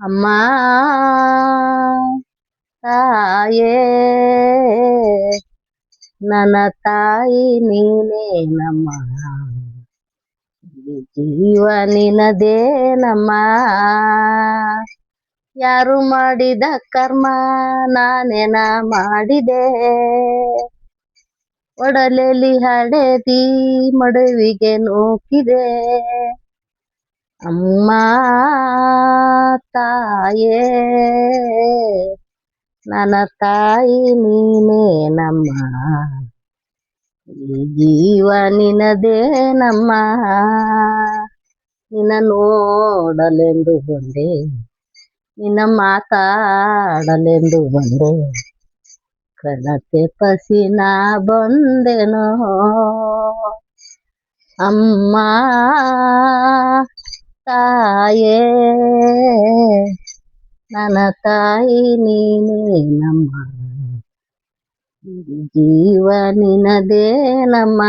ಅಮ್ಮ ತಾಯೇ ನನ್ನ ತಾಯಿ ನೀನೇನಮ್ಮ, ಈ ಜೀವ ನಿನದೇನಮ್ಮ. ಯಾರು ಮಾಡಿದ ಕರ್ಮ ನಾನೇನ ಮಾಡಿದೆ, ಒಡಲೆಲಿ ಹಡೆದಿ ಮಡುವಿಗೆ ನೂಕಿದೆ. ಅಮ್ಮ ತಾಯೇ ನನ್ನ ತಾಯಿ ನೀನೇನಮ್ಮ, ಈ ಜೀವ ನಿನದೇನಮ್ಮ. ನಿನ್ನ ನೋಡಲೆಂದು ಬಂದೆ, ನಿನ್ನ ಮಾತಾಡಲೆಂದು ಬಂದೆ, ಕಳತೆ ಪಸಿನ ಬಂದೆನೋ. ಅಮ್ಮ ತಾಯೇ ನನ್ನ ತಾಯಿ ನೀನೇನಮ್ಮ, ಈ ಜೀವ ನಿನದೇನಮ್ಮ.